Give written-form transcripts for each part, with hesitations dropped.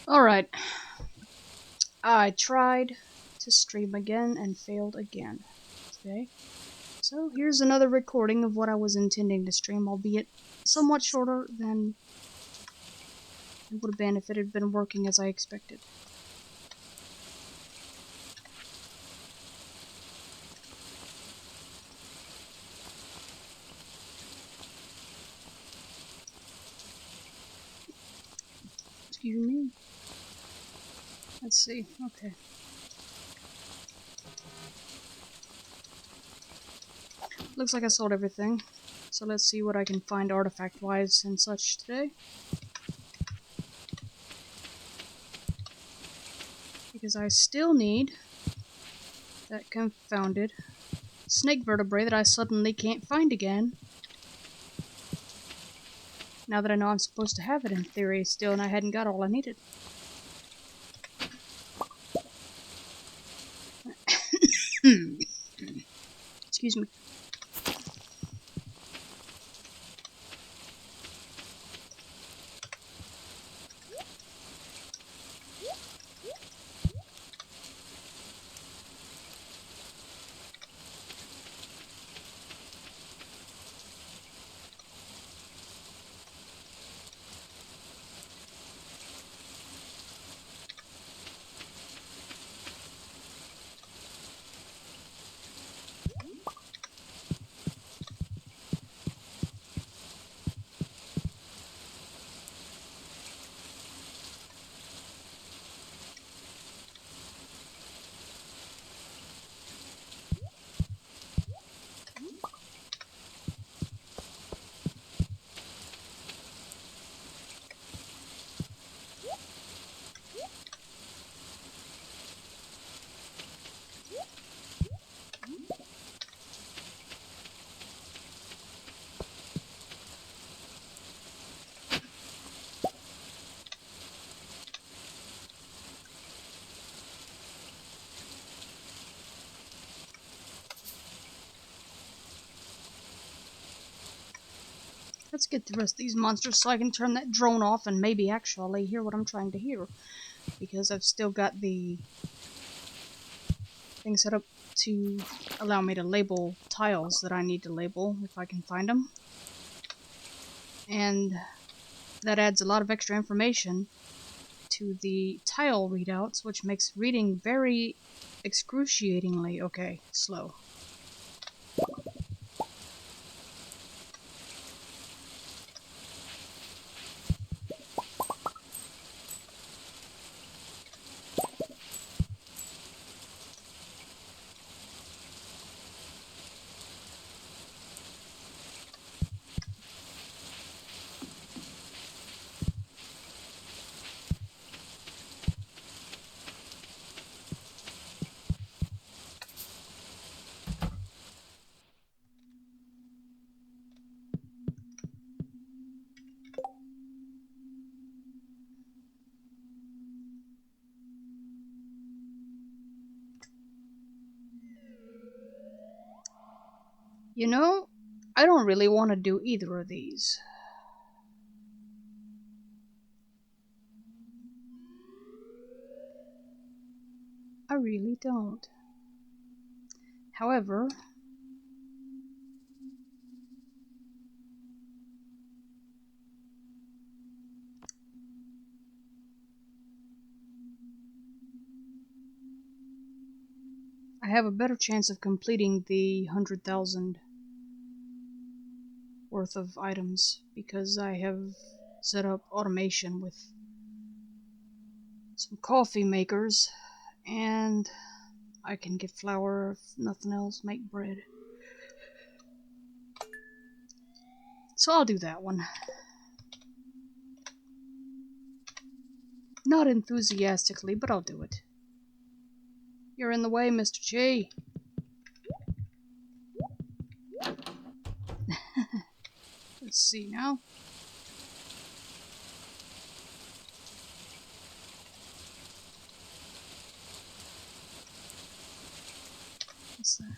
Alright, I tried to stream again and failed again today. So here's another recording of what I was intending to stream, albeit somewhat shorter than it would have been if it had been working as I expected. Excuse me. Let's see. Okay. Looks like I sold everything. So let's see what I can find artifact-wise and such today. Because I still need that confounded snake vertebrae that I suddenly can't find again. Now that I know I'm supposed to have it in theory still and I hadn't got all I needed. Excuse me. Let's get the rest of these monsters so I can turn that drone off and maybe actually hear what I'm trying to hear. Because I've still got the thing set up to allow me to label tiles that I need to label if I can find them. And that adds a lot of extra information to the tile readouts, which makes reading very excruciatingly, slow. You know, I don't really want to do either of these. I really don't. However, I have a better chance of completing the 100,000 worth of items because I have set up automation with some coffee makers and I can get flour if nothing else, make bread. So I'll do that one. Not enthusiastically, but I'll do it. You're in the way, Mr. G. Let's see now. What's that?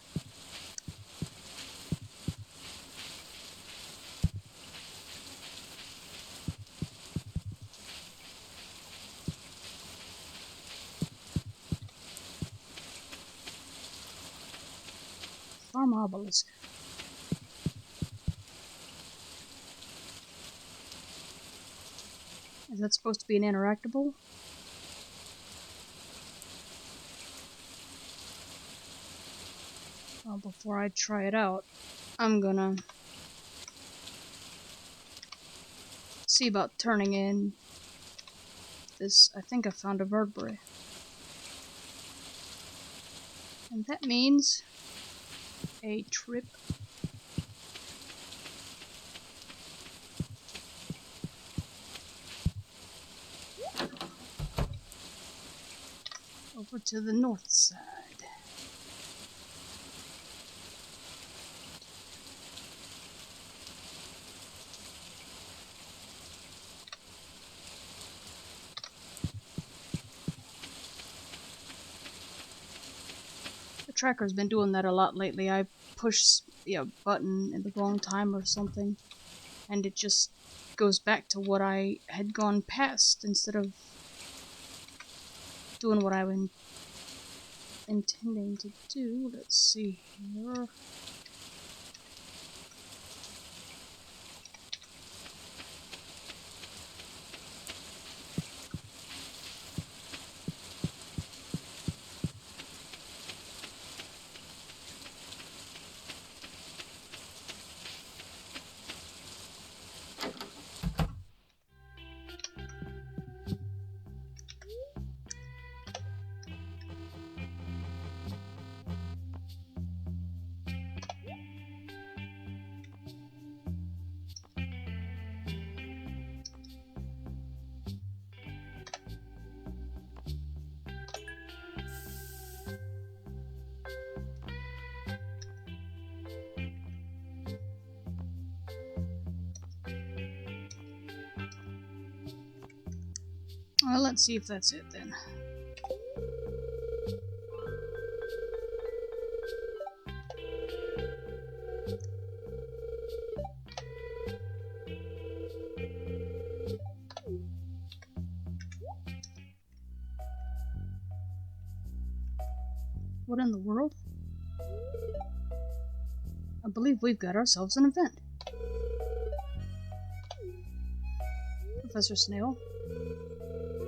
obelisk. Is that supposed to be an interactable? Well, before I try it out, I'm gonna see about turning in this. I think I found a vertebrae. And that means a trip over to the north side. The tracker's been doing that a lot lately. I push a button at the wrong time or something, and it just goes back to what I had gone past instead of doing what I was intending to do. Let's see here. Well, let's see if that's it then. What in the world? I believe we've got ourselves an event. Professor Snail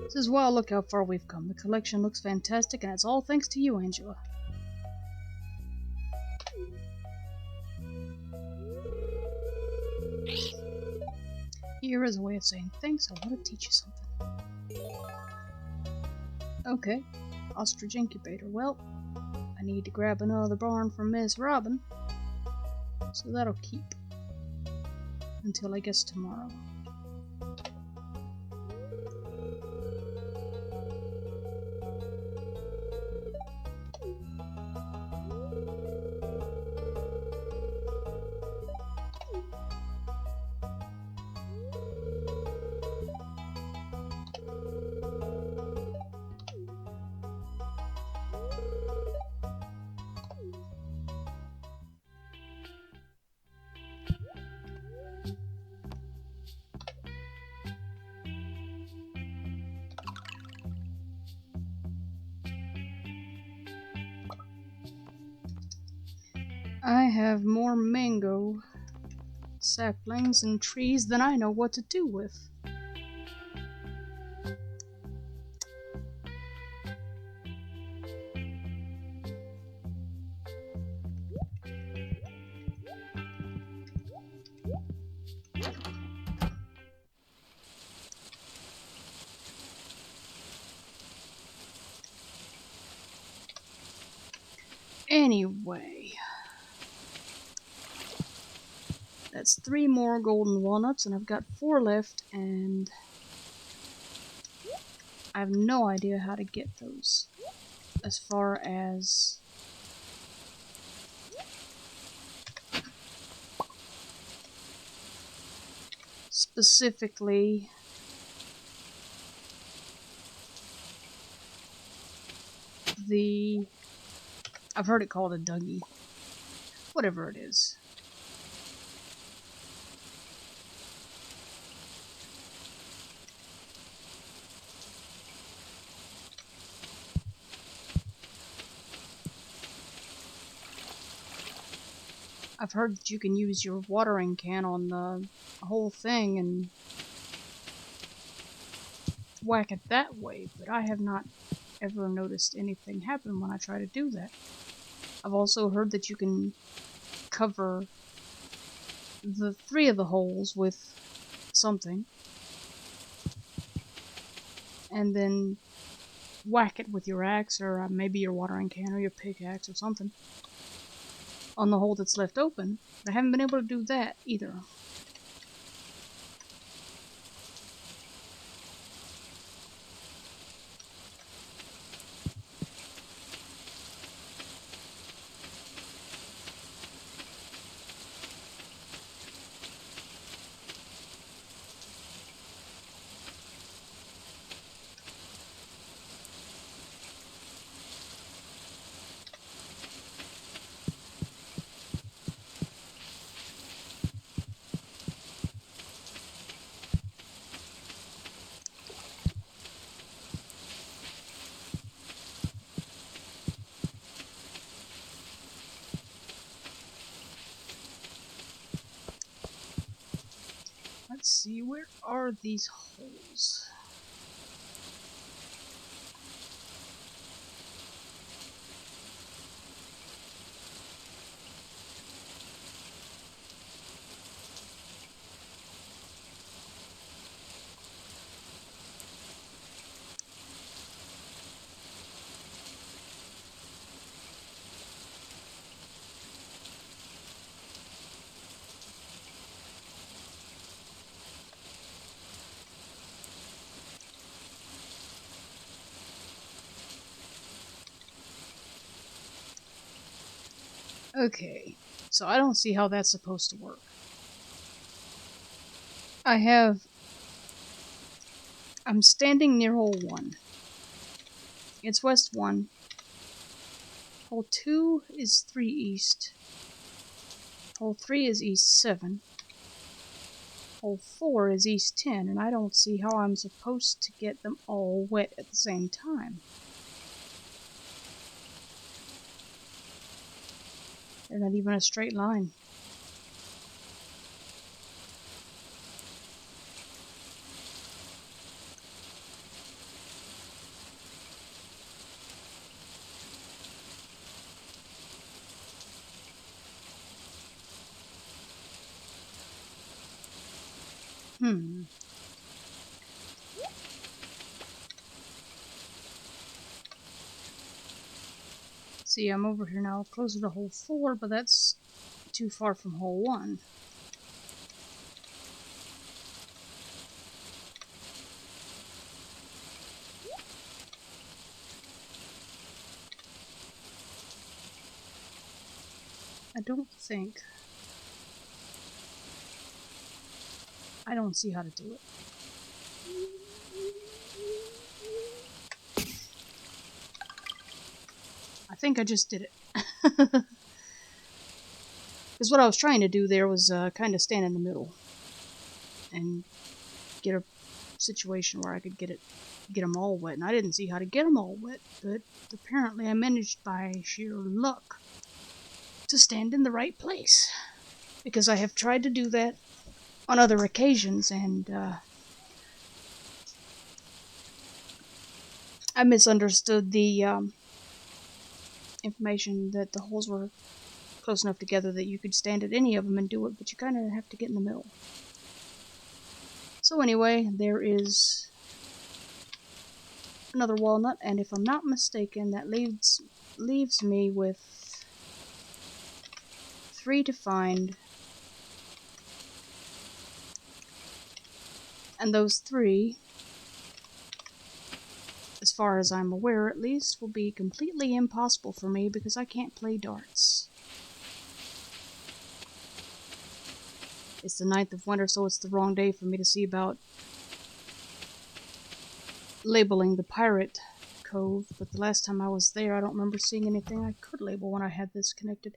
says, wow, look how far we've come. The collection looks fantastic, and it's all thanks to you, Angela. Here is a way of saying thanks. I want to teach you something. Okay, ostrich incubator. Well, I need to grab another barn from Miss Robin, so that'll keep until I guess tomorrow. I have more mango saplings and trees than I know what to do with. Anyway, that's 3 more golden walnuts, and I've got 4 left, and I have no idea how to get those. As far as specifically I've heard it called a Dougie. Whatever it is. I've heard that you can use your watering can on the whole thing and whack it that way, but I have not ever noticed anything happen when I try to do that. I've also heard that you can cover the 3 of the holes with something and then whack it with your axe or maybe your watering can or your pickaxe or something on the hole that's left open. But I haven't been able to do that either. Let's see, where are these holes? Okay, so I don't see how that's supposed to work. I'm standing near hole 1. It's west 1. Hole 2 is 3 east. Hole 3 is east 7. Hole 4 is east 10, and I don't see how I'm supposed to get them all wet at the same time. They're not even a straight line. See, I'm over here now, closer to hole 4, but that's too far from hole 1. I don't see how to do it. I think I just did it. Because what I was trying to do there was kind of stand in the middle and get a situation where I could get them all wet. And I didn't see how to get them all wet, but apparently I managed by sheer luck to stand in the right place. Because I have tried to do that on other occasions, and I misunderstood the information that the holes were close enough together that you could stand at any of them and do it, but you kind of have to get in the middle. So anyway, there is another walnut, and if I'm not mistaken, that leaves me with 3 to find, and those 3, as far as I'm aware at least, will be completely impossible for me because I can't play darts. It's the 9th of winter, so it's the wrong day for me to see about labeling the pirate cove, but the last time I was there, I don't remember seeing anything I could label when I had this connected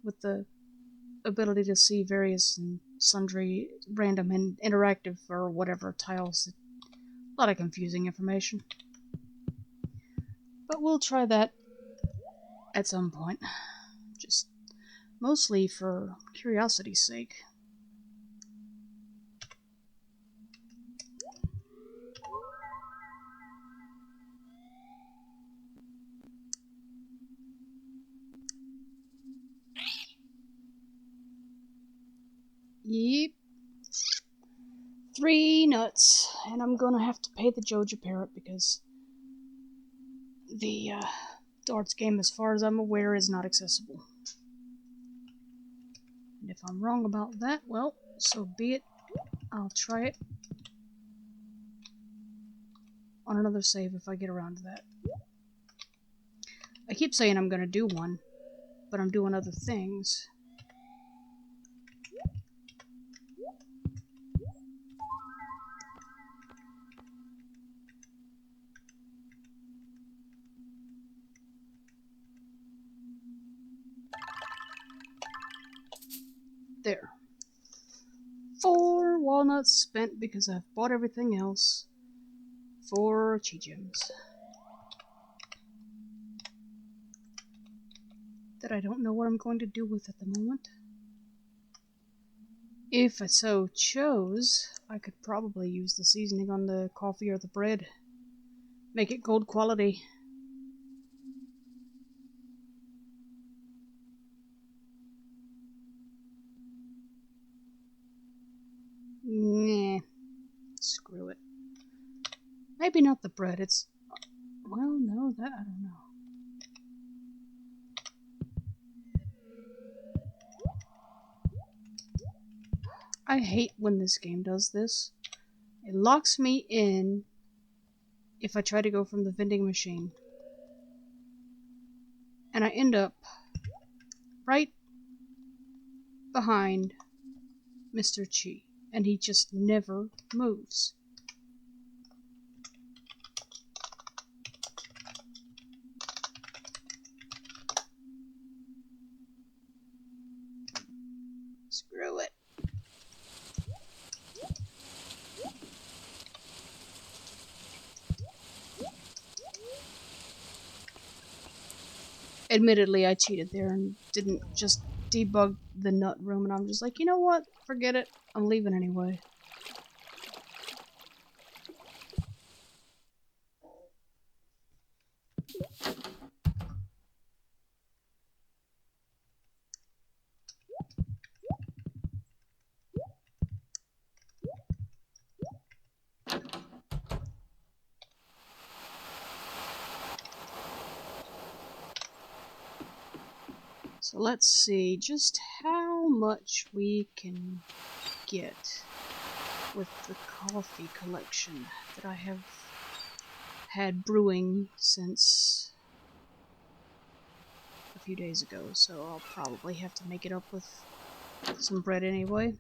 with the ability to see various and sundry random and interactive or whatever tiles. A lot of confusing information. But we'll try that at some point. Just Mostly for curiosity's sake. Yep. 3 nuts. And I'm gonna have to pay the Joja parrot because the darts game, as far as I'm aware, is not accessible. And if I'm wrong about that, well, so be it. I'll try it on another save if I get around to that. I keep saying I'm gonna do one, but I'm doing other things. There. 4 walnuts spent because I've bought everything else. 4 chi gems that I don't know what I'm going to do with at the moment. If I so chose, I could probably use the seasoning on the coffee or the bread. Make it gold quality. Nah. Screw it. Maybe not the bread, it's... Well, no, that I don't know. I hate when this game does this. It locks me in if I try to go from the vending machine. And I end up right behind Mr. Chi. And he just never moves. Screw it. Admittedly, I cheated there and didn't just debug the nut room, and I'm just like, you know what? Forget it. I'm leaving anyway. So let's see just how much we can get with the coffee collection that I have had brewing since a few days ago, so I'll probably have to make it up with some bread anyway.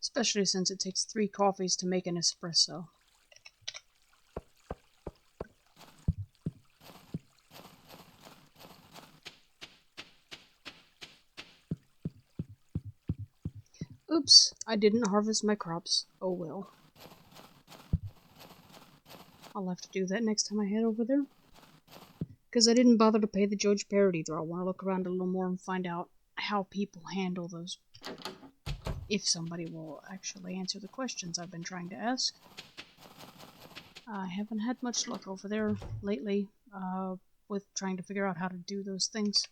Especially since it takes 3 coffees to make an espresso. Oops, I didn't harvest my crops. Oh well. I'll have to do that next time I head over there. Because I didn't bother to pay the Judge Parrot either. I want to look around a little more and find out how people handle those. If somebody will actually answer the questions I've been trying to ask. I haven't had much luck over there lately with trying to figure out how to do those things.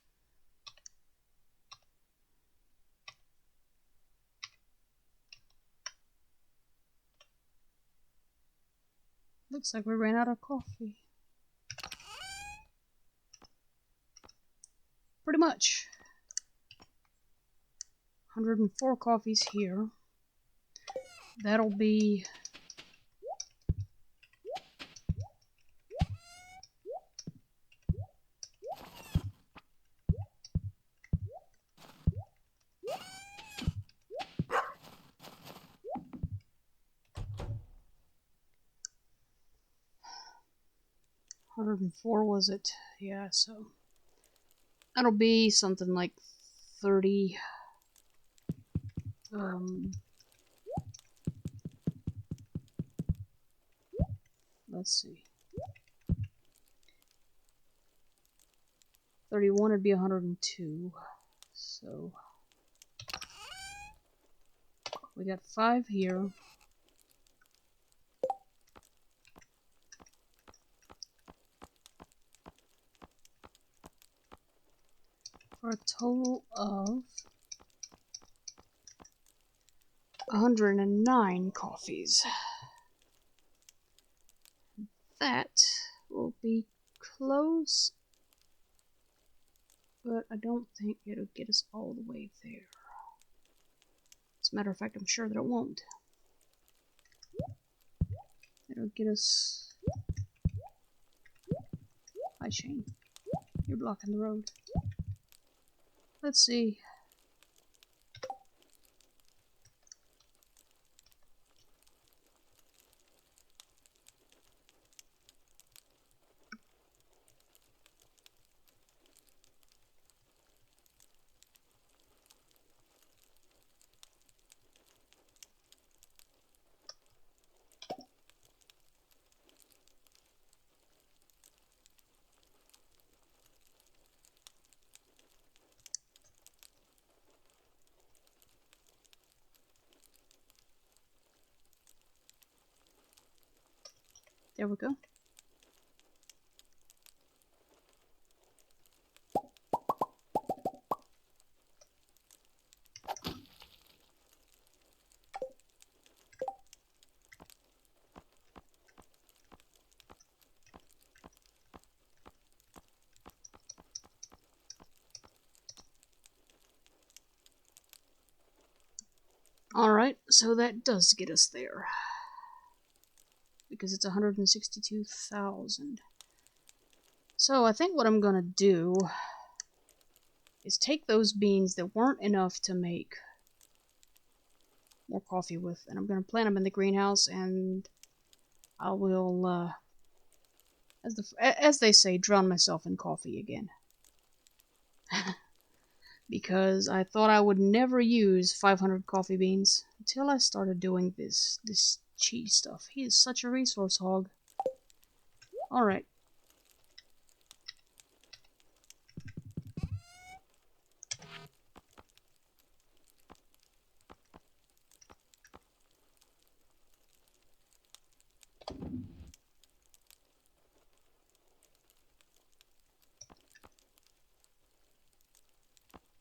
Looks like we ran out of coffee. Pretty much. 104 coffees here. That'll be... $104 was it? Yeah, so that'll be something like 30 let's see. 31 would be 102. So we got 5 here. For a total of 109 coffees. That will be close, but I don't think it'll get us all the way there. As a matter of fact, I'm sure that it won't. It'll get us... Hi, Shane. You're blocking the road. Let's see. There we go. Alright, so that does get us there. Because it's 162,000. So I think what I'm gonna do is take those beans that weren't enough to make more coffee with, and I'm gonna plant them in the greenhouse, and I will, as they say, drown myself in coffee again. Because I thought I would never use 500 coffee beans until I started doing this cheese stuff. He is such a resource hog. Alright.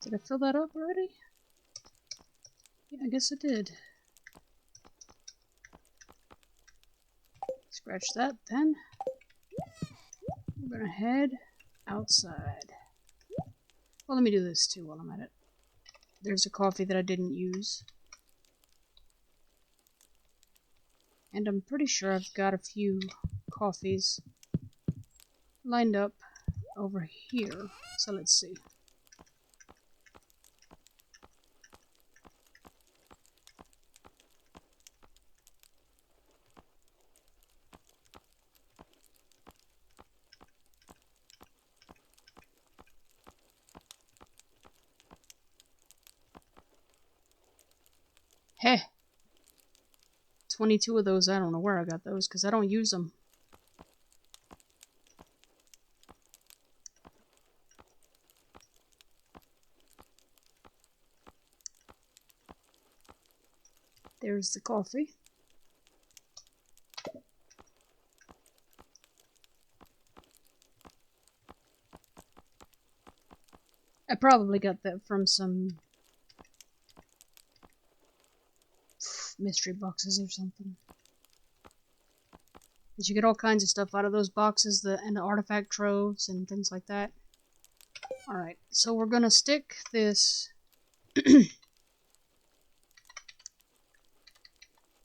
Did I fill that up already? Yeah, I guess I did. Scratch that then. We're gonna head outside. Well, let me do this too while I'm at it. There's a coffee that I didn't use. And I'm pretty sure I've got a few coffees lined up over here. So let's see. Heh! 22 of those, I don't know where I got those, because I don't use them. There's the coffee. I probably got that from some mystery boxes or something. Because you get all kinds of stuff out of those boxes, and the artifact troves and things like that. Alright, so we're gonna stick this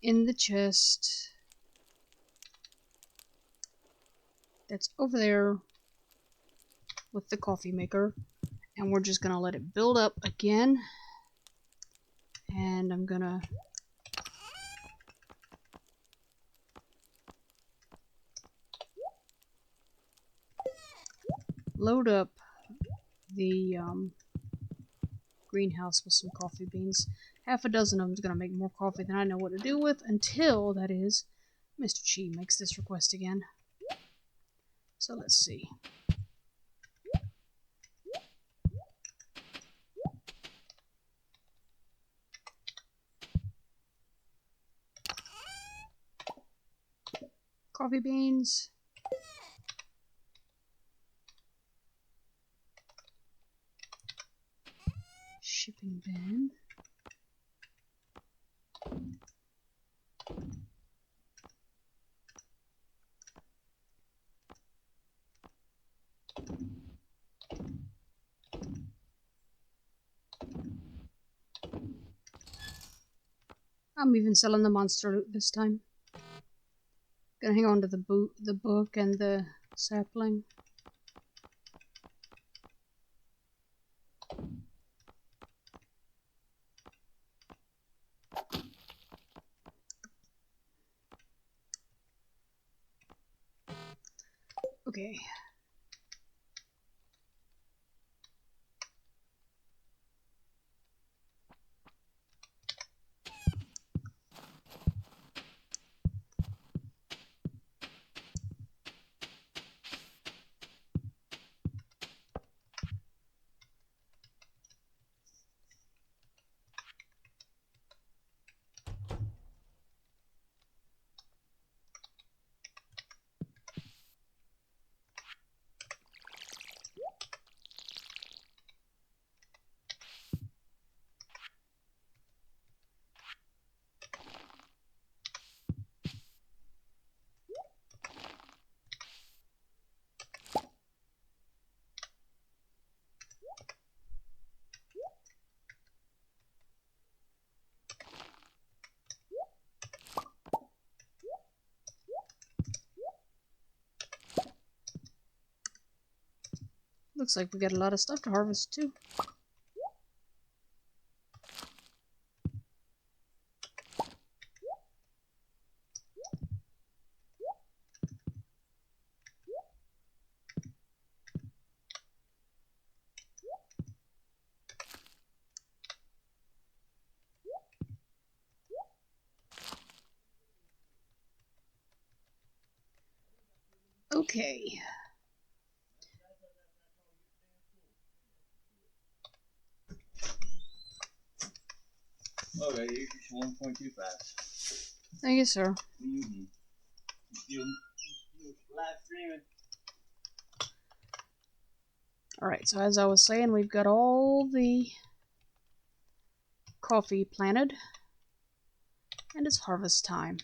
in the chest that's over there with the coffee maker, and we're just gonna let it build up again, and I'm gonna load up the greenhouse with some coffee beans. Half a dozen of them is gonna make more coffee than I know what to do with, until, that is, Mr. Chi makes this request again. So let's see. Coffee beans. Shipping bin. I'm even selling the monster loot this time. Gonna hang on to the book and the sapling. Okay. Looks like we got a lot of stuff to harvest too. Okay. Okay, you're just 1.2 fast. Thank you, sir. Mm-hmm. You live streaming. Alright, so as I was saying, we've got all the coffee planted, and it's harvest time.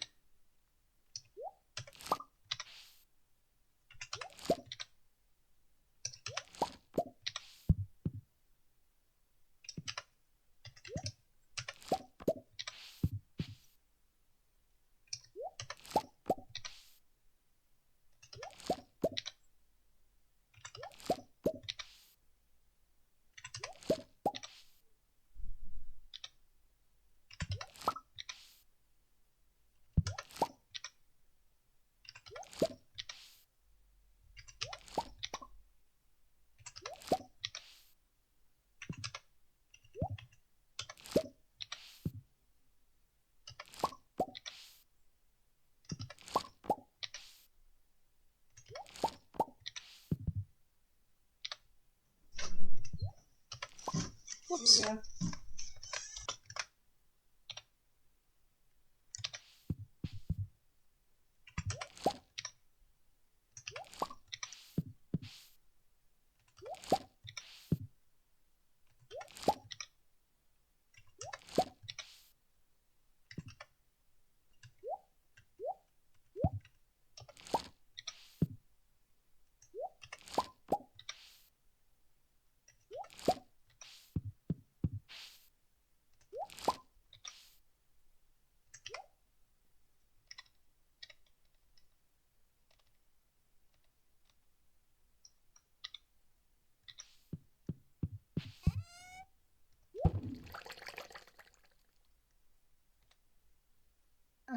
Whoops. Yeah.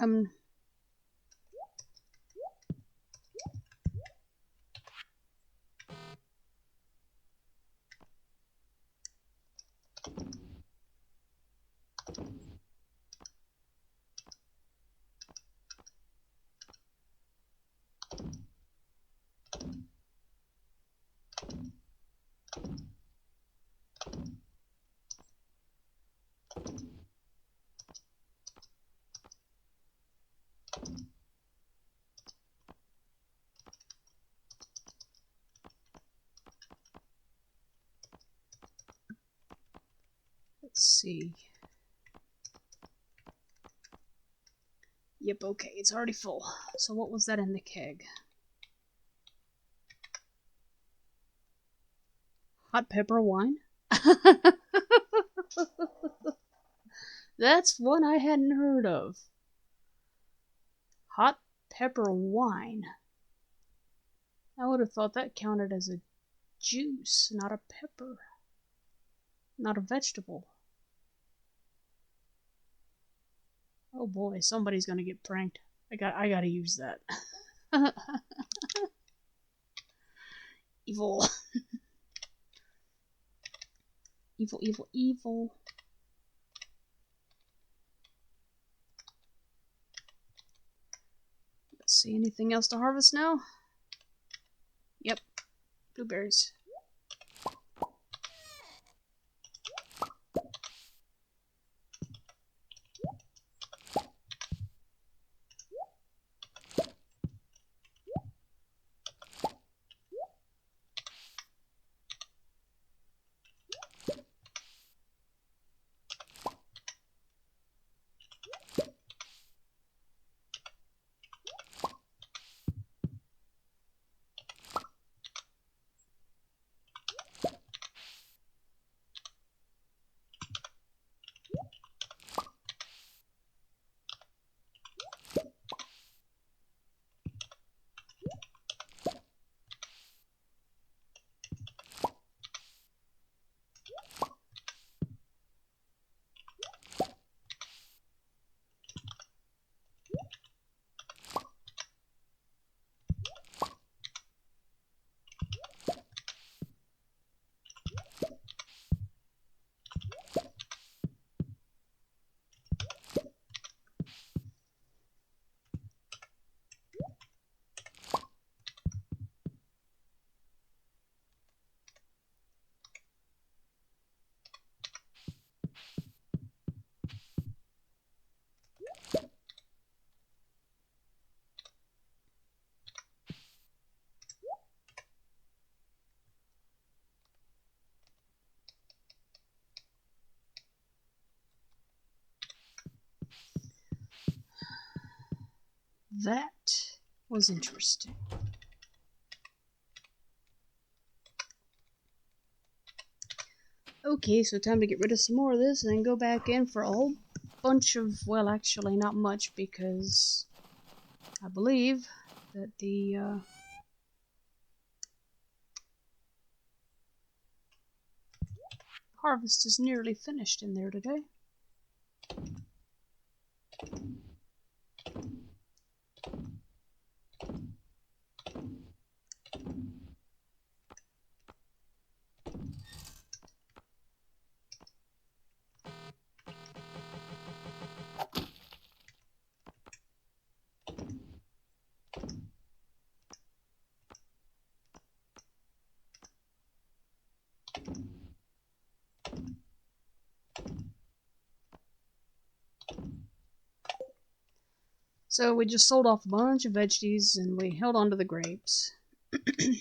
Um, Let's see. Yep, okay, it's already full. So what was that in the keg? Hot pepper wine? That's one I hadn't heard of. Hot pepper wine. I would have thought that counted as a juice, not a pepper. Not a vegetable. Oh boy, somebody's gonna get pranked. I gotta use that. Evil. Evil, evil, evil. Let's see, anything else to harvest now? Yep, blueberries. That was interesting. Okay, so time to get rid of some more of this and then go back in for a whole bunch of, well, actually not much, because I believe that the harvest is nearly finished in there today. So we just sold off a bunch of veggies and we held on to the grapes. And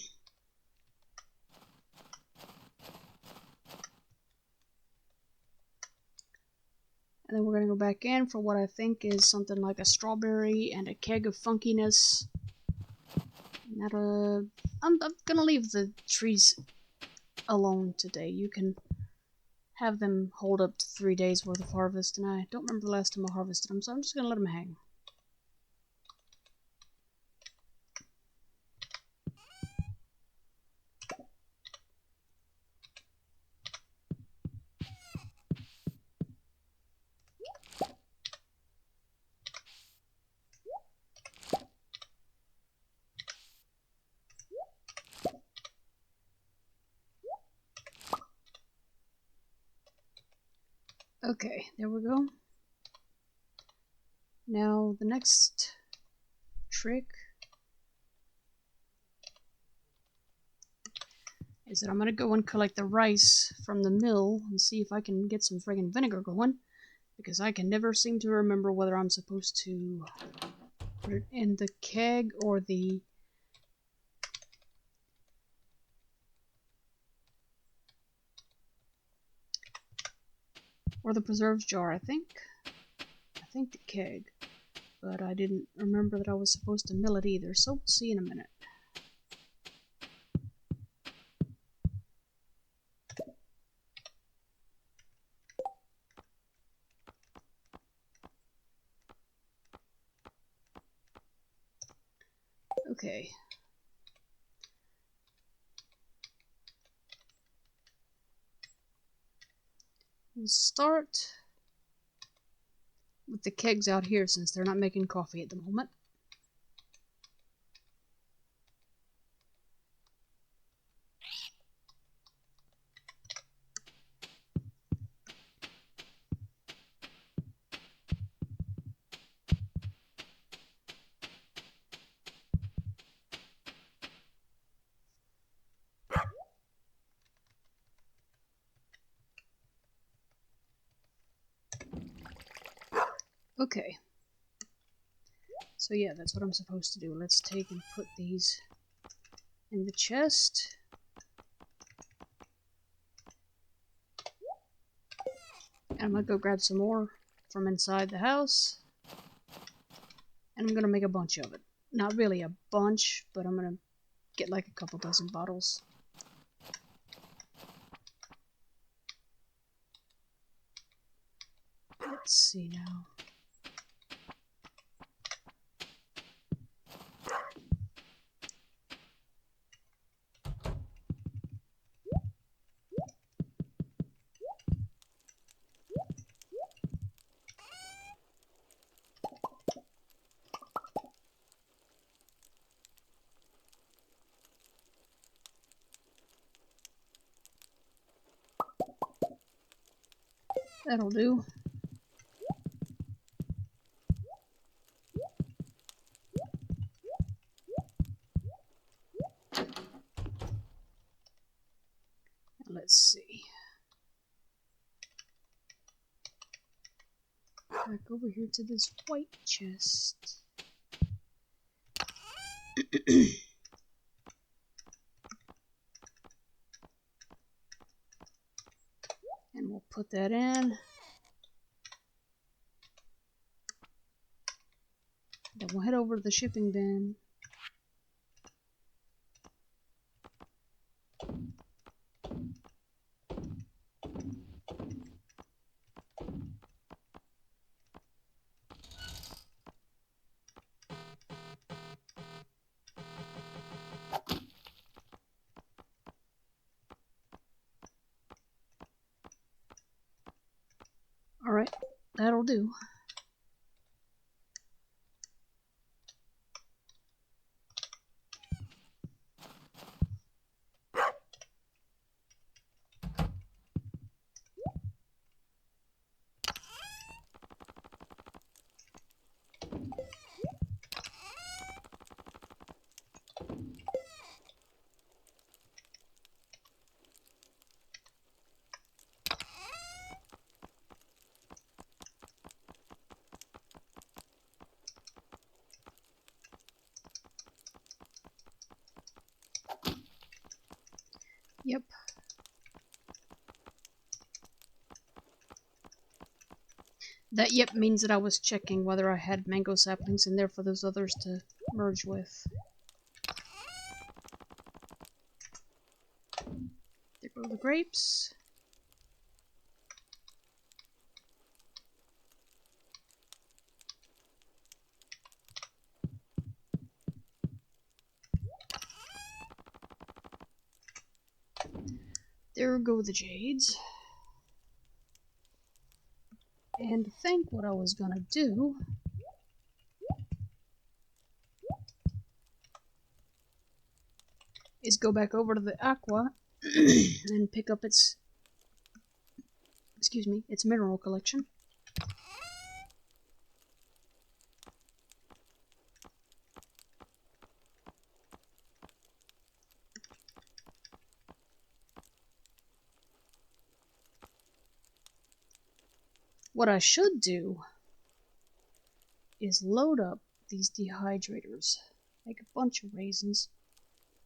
then we're going to go back in for what I think is something like a strawberry and a keg of funkiness. And I'm going to leave the trees alone today. You can have them hold up to 3 days worth of harvest, and I don't remember the last time I harvested them, so I'm just going to let them hang. Okay, there we go. Now the next trick is that I'm gonna go and collect the rice from the mill and see if I can get some friggin' vinegar going, because I can never seem to remember whether I'm supposed to put it in the keg or the Or the preserves jar, I think. I think the keg. But I didn't remember that I was supposed to mill it either, so we'll see in a minute. Okay. We'll start with the kegs out here since they're not making coffee at the moment. Okay. So yeah, that's what I'm supposed to do. Let's take and put these in the chest. And I'm gonna go grab some more from inside the house. And I'm gonna make a bunch of it. Not really a bunch, but I'm gonna get like a couple dozen bottles. Let's see now. That'll do. Let's see. Back over here to this white chest. And we'll put that in. Then we'll head over to the shipping bin. Alright, that'll do. Yep. That yep means that I was checking whether I had mango saplings in there for those others to merge with. There go the grapes. There go the jades. And I think what I was gonna do is go back over to the aqua and pick up its, excuse me, its mineral collection. What I should do is load up these dehydrators, make a bunch of raisins.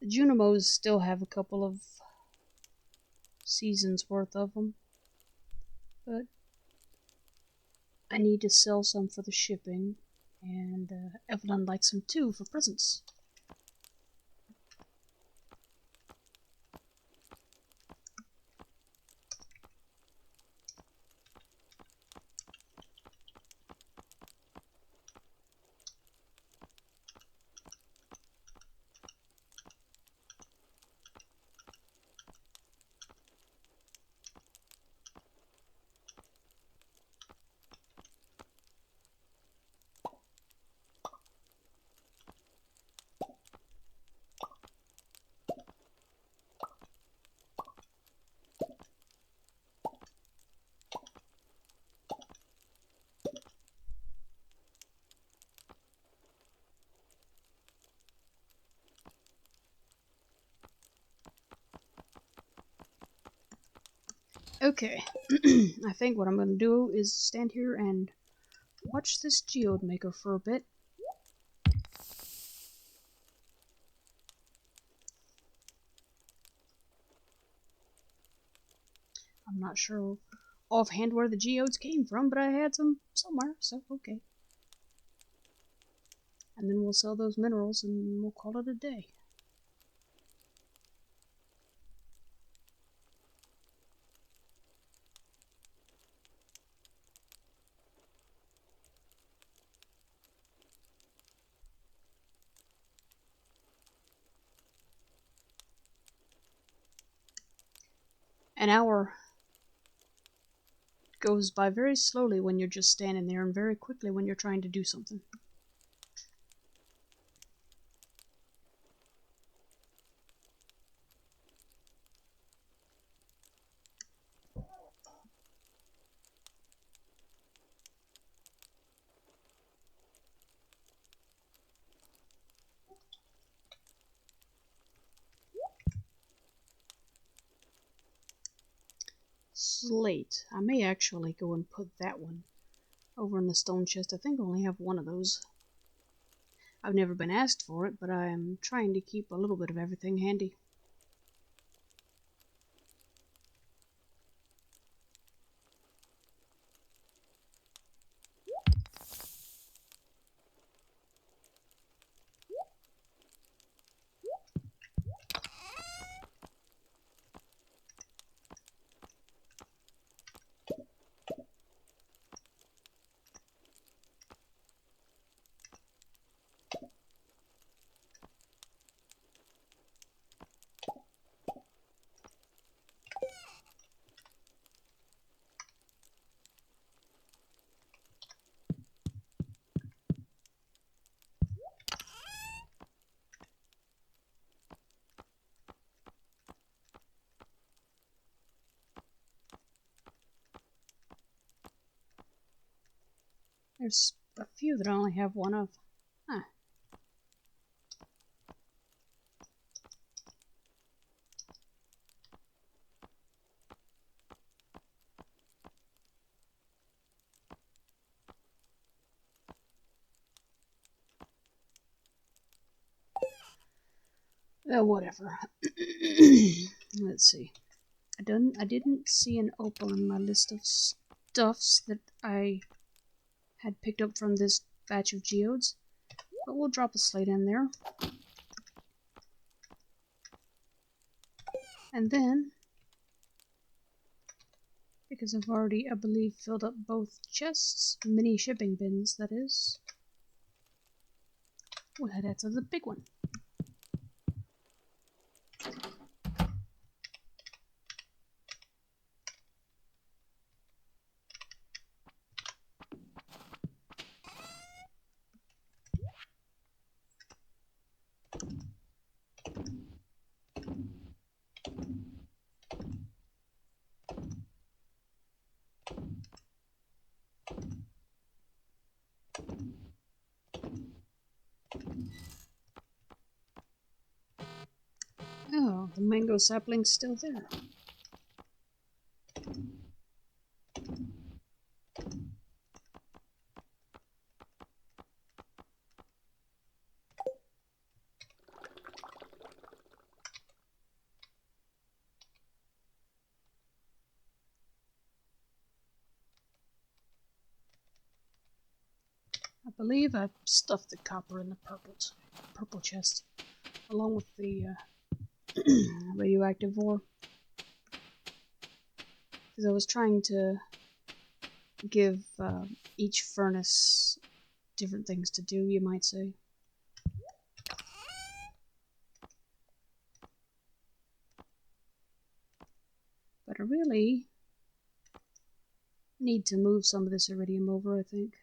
The Junimos still have a couple of seasons worth of them, but I need to sell some for the shipping, and Evelyn likes some too for presents. Okay, I think what I'm going to do is stand here and watch this geode maker for a bit. I'm not sure offhand where the geodes came from, but I had some somewhere, so okay. And then we'll sell those minerals and we'll call it a day. An hour goes by very slowly when you're just standing there, and very quickly when you're trying to do something. Slate. I may actually go and put that one over in the stone chest. I think I only have one of those. I've never been asked for it, but I am trying to keep a little bit of everything handy. There's a few that I only have one of. Huh. Whatever. Let's see. I didn't see an opal in my list of stuffs that I had picked up from this batch of geodes, but we'll drop a slate in there. And then, because I've already, I believe, filled up both chests, mini shipping bins, that is, we'll head out to the big one. Oh, the mango sapling's still there. believe I've stuffed the copper in the purple chest, along with the radioactive ore. Because I was trying to give each furnace different things to do, you might say. But I really need to move some of this iridium over, I think.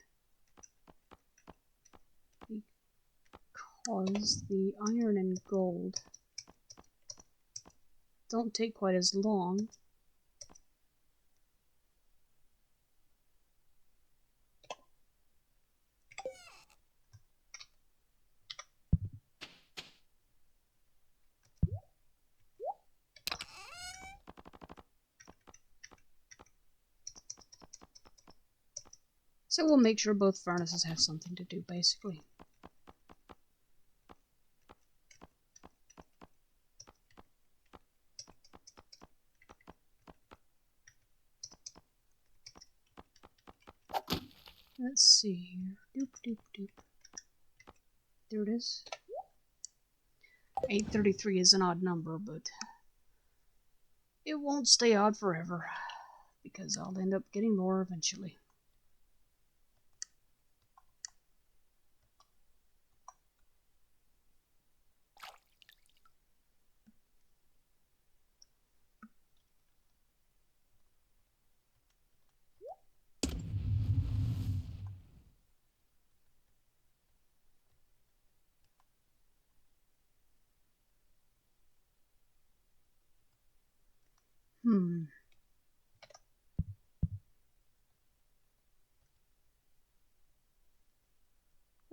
Because the iron and gold don't take quite as long. So we'll make sure both furnaces have something to do, basically. Let's see here. Doop, doop, doop. There it is. 833 is an odd number, but it won't stay odd forever, because I'll end up getting more eventually.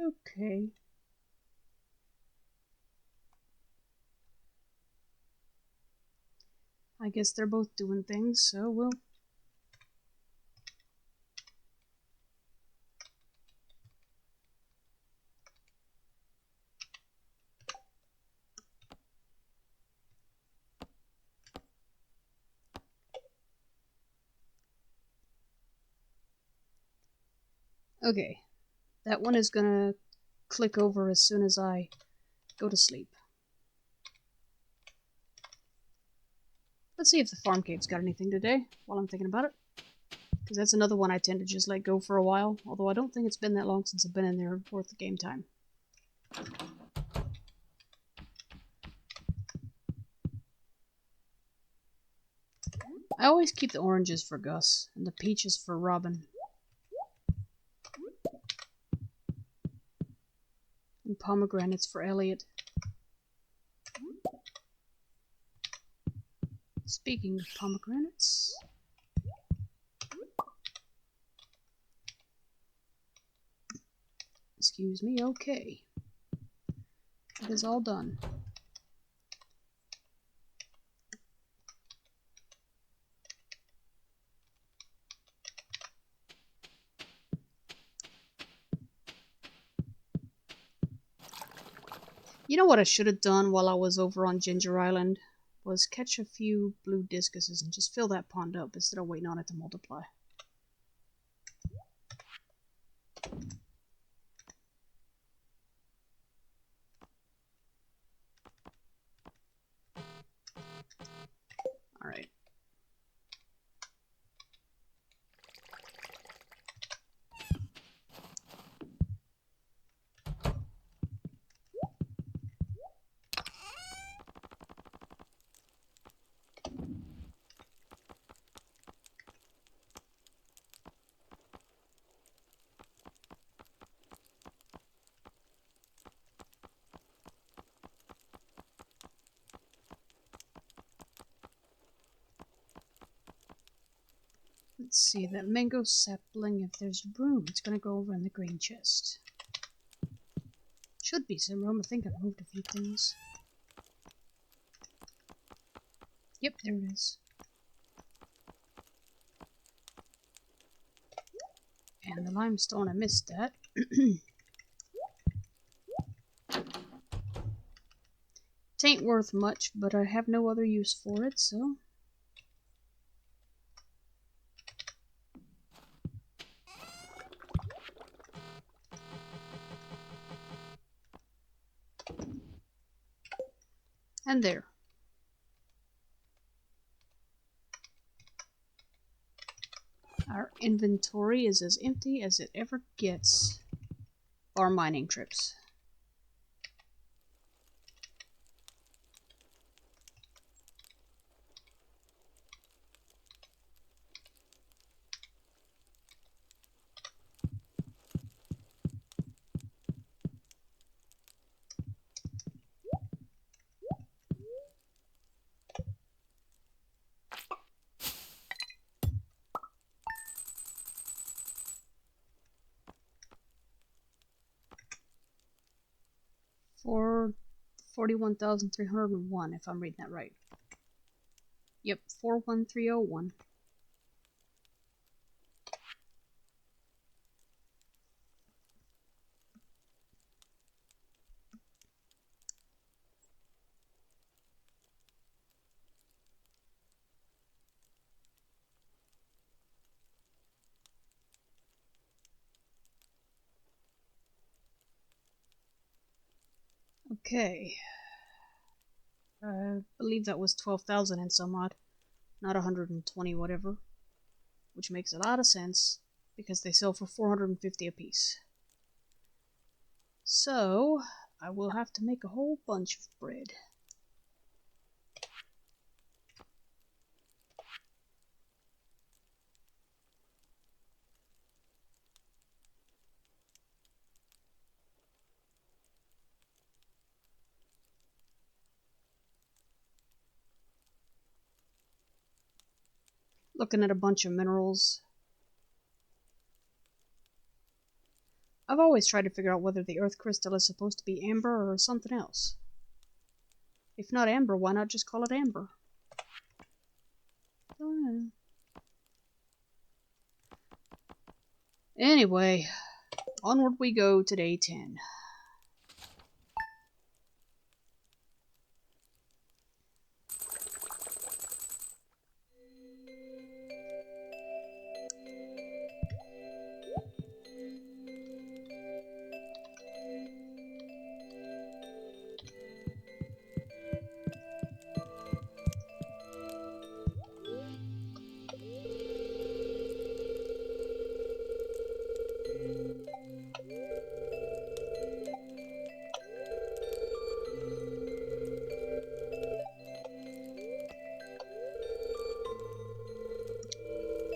Okay. I guess they're both doing things, so we'll... Okay. That one is gonna click over as soon as I go to sleep. Let's see if the farm cave's got anything today, while I'm thinking about it. Because that's another one I tend to just let go for a while, although I don't think it's been that long since I've been in there worth the game time. I always keep the oranges for Gus, and the peaches for Robin. And pomegranates for Elliot. Speaking of pomegranates... Excuse me, okay. It is all done. You know what I should have done while I was over on Ginger Island? Was catch a few blue discuses and just fill that pond up instead of waiting on it to multiply. Alright. Let's see, that mango sapling, if there's room, it's gonna go over in the green chest. Should be some room. I think I've moved a few things. Yep, there it is. And the limestone, I missed that. Tain't worth much, but I have no other use for it, so... And there. Our inventory is as empty as it ever gets. Our mining trips. For 41,301, if I'm reading that right. Yep, 41301. Okay. I believe that was 12,000 and some odd, not 120 whatever, which makes a lot of sense because they sell for 450 apiece. So, I will have to make a whole bunch of bread. Looking at a bunch of minerals. I've always tried to figure out whether the earth crystal is supposed to be amber or something else. If not amber, why not just call it amber? Don't know. Anyway, onward we go to day 10.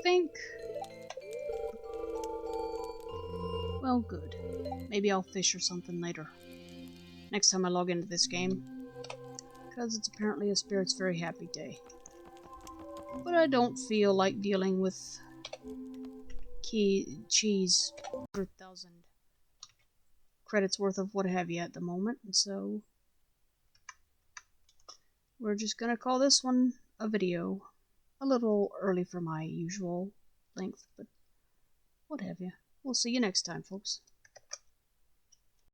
Think. Well, good. Maybe I'll fish or something later. Next time I log into this game. Because it's apparently a Spirit's Very Happy Day. But I don't feel like dealing with cheese 100,000 credits worth of what have you at the moment, and so we're just gonna call this one a video. A little early for my usual length, but what have you. We'll see you next time, folks.